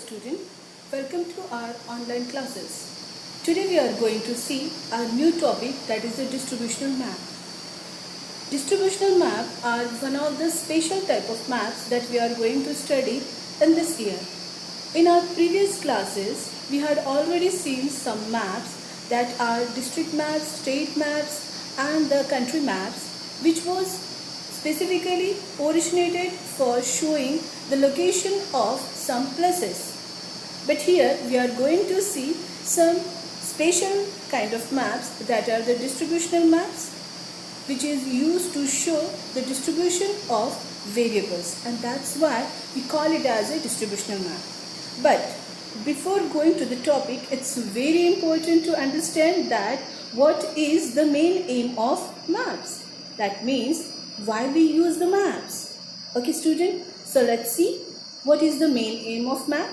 student, welcome to our online classes. Today we are going to see our new topic, that is the distributional map. Distributional map are one of the special type of maps that we are going to study in this year. In our previous classes, we had already seen some maps that are district maps, state maps and the country maps, which was specifically originated for showing the location of some places. But here we are going to see some special kind of maps that are the distributional maps, which is used to show the distribution of variables, and that's why we call it as a distributional map. But before going to the topic, it's very important to understand that what is the main aim of maps. That means why we use the maps. Okay student, so let's see what is the main aim of map.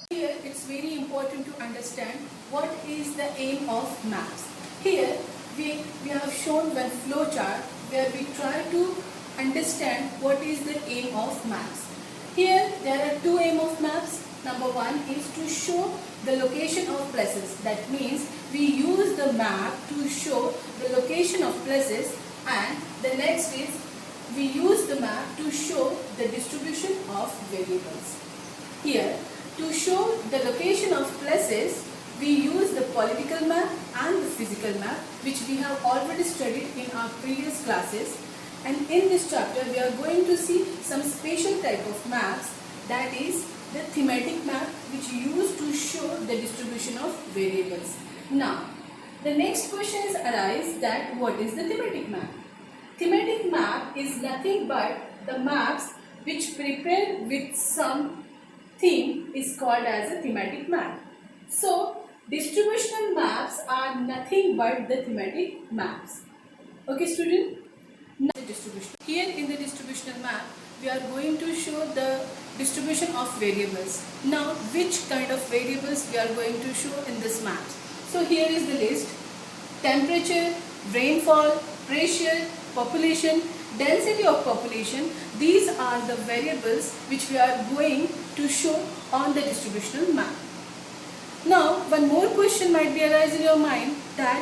Here it's very important to understand what is the aim of maps. Here we have shown one flow chart where we try to understand what is the aim of maps. Here there are two aims of maps. Number one is to show the location of places. That means we use the map to show the location of places, and the next is we use the map to show the distribution of variables. Here, to show the location of places, we use the political map and the physical map, which we have already studied in our previous classes. And in this chapter, we are going to see some special type of maps, that is the thematic map, which used to show the distribution of variables. Now, the next question is arise that what is the thematic map? Thematic map is nothing but the maps which prepare with some theme is called as a thematic map. So, distributional maps are nothing but the thematic maps. Okay student? Now, the distribution. Here in the distributional map, we are going to show the distribution of variables. Now, which kind of variables we are going to show in this map? So, here is the list: temperature, rainfall, pressure, population, density of population. These are the variables which we are going to show on the distributional map. Now, one more question might be arise in your mind, that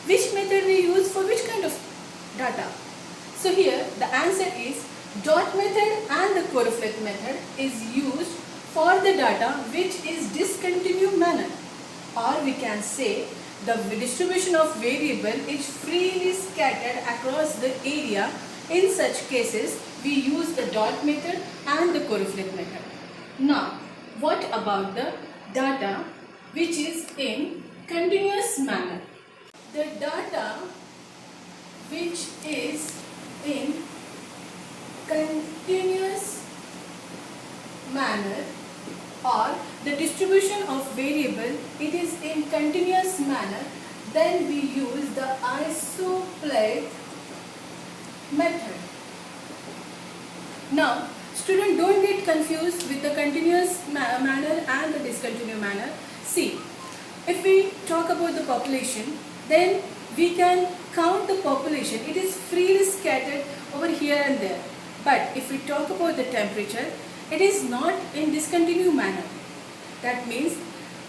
which method we use for which kind of data? So here the answer is dot method and the correlate method is used for the data which is discontinuous manner, or we can say the distribution of variable is freely scattered across the area. In such cases, we use the dot method and the correlate method. Now, what about the data which is in continuous manner? The data which is in continuous manner, or the distribution of variable, it is in continuous manner, then we use the isoplate method. Now, student, don't get confused with the continuous manner and the discontinuous manner. See, if we talk about the population, then we can count the population. It is freely scattered over here and there. But if we talk about the temperature, it is not in discontinuous manner. That means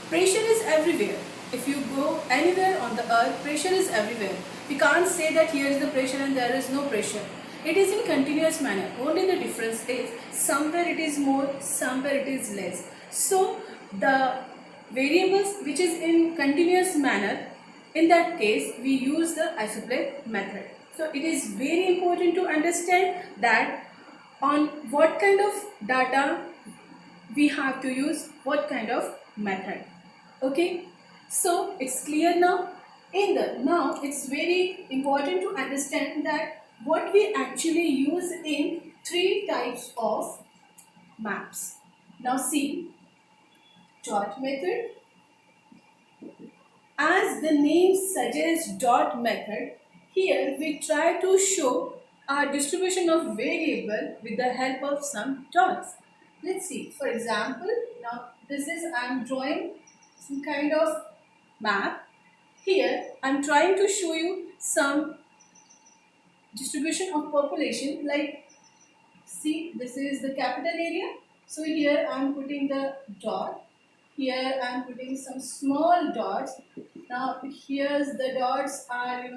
pressure is everywhere. If you go anywhere on the earth, pressure is everywhere. We can't say that here is the pressure and there is no pressure. It is in continuous manner. Only the difference is somewhere it is more, somewhere it is less. So the variables which is in continuous manner, in that case we use the isoplate method. So it is very important to understand that on what kind of data we have to use what kind of method. Okay, so it's clear now. Now it's very important to understand that what we actually use in three types of maps. Now see, dot method. As the name suggests, dot method, here we try to show our distribution of variable with the help of some dots. Let's see, for example, now this is, I am drawing some kind of map. Here I am trying to show you some distribution of population, like see, this is the capital area. So here I am putting the dot. Here I am putting some small dots. Now here's the dots are,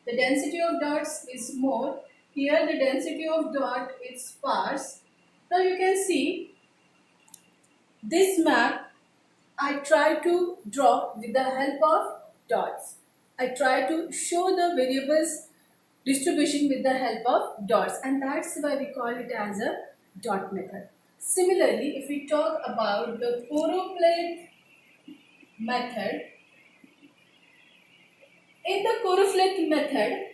the density of dots is more. Here the density of dot is sparse. Now you can see this map I try to draw with the help of dots. I try to show the variables distribution with the help of dots, and that's why we call it as a dot method. Similarly, if we talk about the choropleth method, in the choropleth method,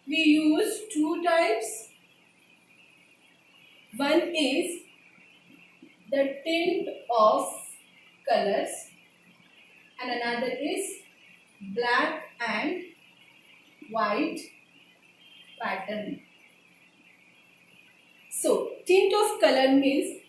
we use two types. One is the tint of colors and another is black and white pattern. So, tint of color means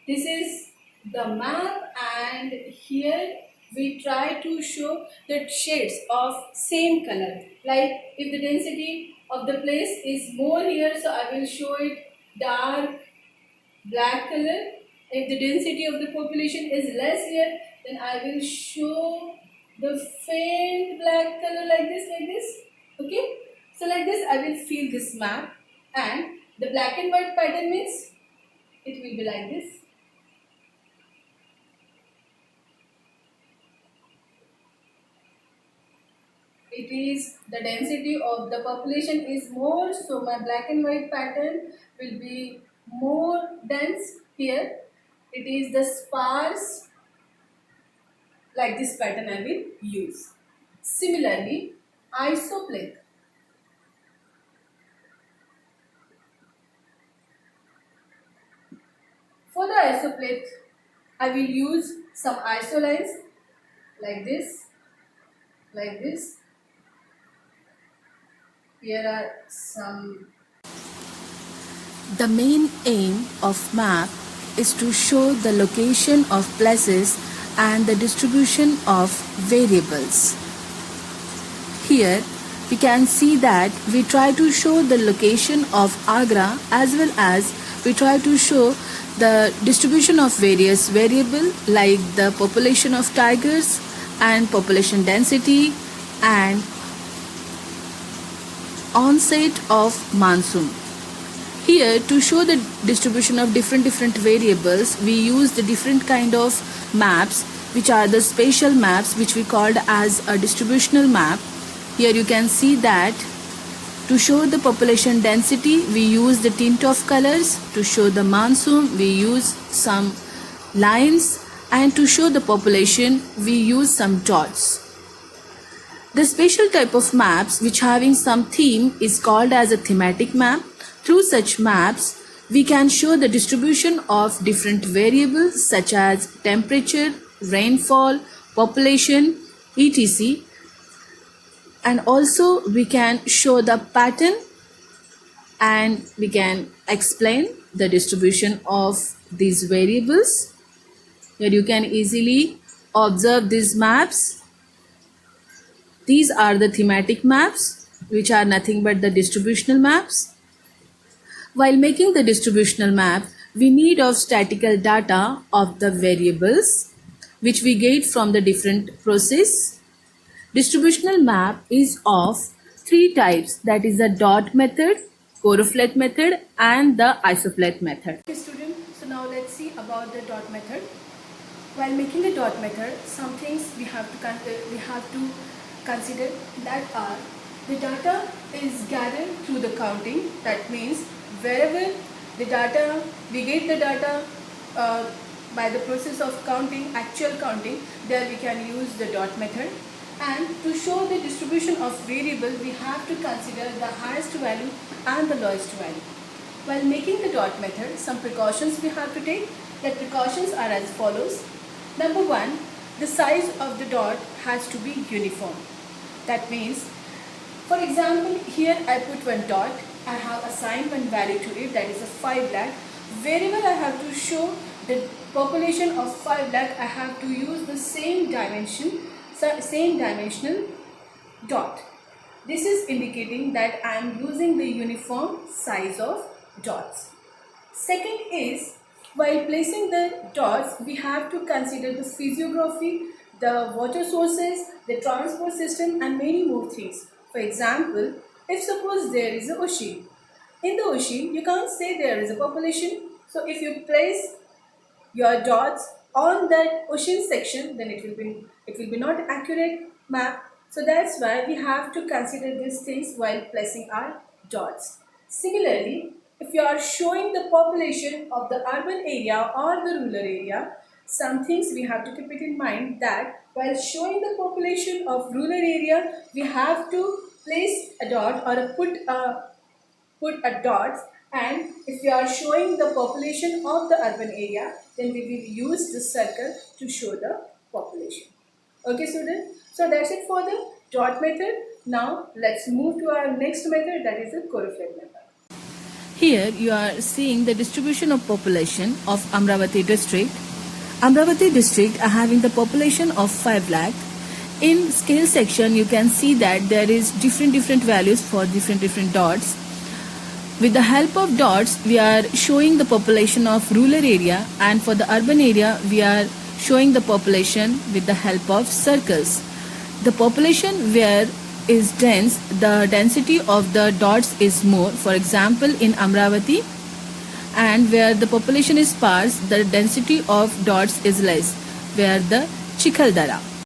this is the map, and here we try to show the shades of same color. Like if the density of the place is more here, so I will show it dark black color. If the density of the population is less here, then I will show the faint black color like this. Okay. So like this I will fill this map, and the black and white pattern means it will be like this. It is the density of the population is more, so my black and white pattern will be more dense here. It is the sparse, like this pattern I will use. Similarly, isopleth. For the isopleth, I will use some isolines like this, like this. Here are some. The main aim of map is to show the location of places and the distribution of variables. Here we can see that we try to show the location of Agra as well as we try to show the distribution of various variables like the population of tigers and population density and onset of monsoon. Here, to show the distribution of different variables, we use the different kind of maps, which are the spatial maps, which we called as a distributional map. Here you can see that to show the population density, we use the tint of colors. To show the monsoon, we use some lines, and to show the population, we use some dots. The spatial type of maps which having some theme is called as a thematic map. Through such maps, we can show the distribution of different variables such as temperature, rainfall, population, etc. And also we can show the pattern and we can explain the distribution of these variables. Here you can easily observe these maps. These are the thematic maps, which are nothing but the distributional maps. While making the distributional map, we need of statistical data of the variables, which we get from the different process. Distributional map is of three types, that is the dot method, choropleth method and the isopleth method. Okay student, so now let's see about the dot method. While making the dot method, some things we have to consider, that are the data is gathered through the counting. That means wherever the data, we get the data by the process of counting, actual counting, there we can use the dot method. And to show the distribution of variable, we have to consider the highest value and the lowest value. While making the dot method, some precautions we have to take. The precautions are as follows. Number one, the size of the dot has to be uniform. That means, for example, here I put one dot, I have assigned one value to it, that is a 5 lakh. Wherever I have to show the population of 5 lakh, I have to use the same dimensional dot. This is indicating that I am using the uniform size of dots. Second is, While placing the dots, we have to consider the physiography, the water sources, the transport system, and many more things. For example, if suppose there is an ocean, in the ocean you can't say there is a population. So if you place your dots on that ocean section, then it will be not accurate map. So that's why we have to consider these things while placing our dots. Similarly, if you are showing the population of the urban area or the rural area, some things we have to keep it in mind that while showing the population of rural area, we have to place a dot or put a dots, and if we are showing the population of the urban area, then we will use this circle to show the population. Okay students, so that's it for the dot method. Now let's move to our next method, that is the correlate method. Here you are seeing the distribution of population of Amravati district. Amravati district are having the population of 5 lakh. In scale section you can see that there is different values for different dots. With the help of dots we are showing the population of rural area, and for the urban area we are showing the population with the help of circles. The population where is dense, the density of the dots is more. For example, in Amravati, and where the population is sparse, the density of dots is less, where the Chikhaldara.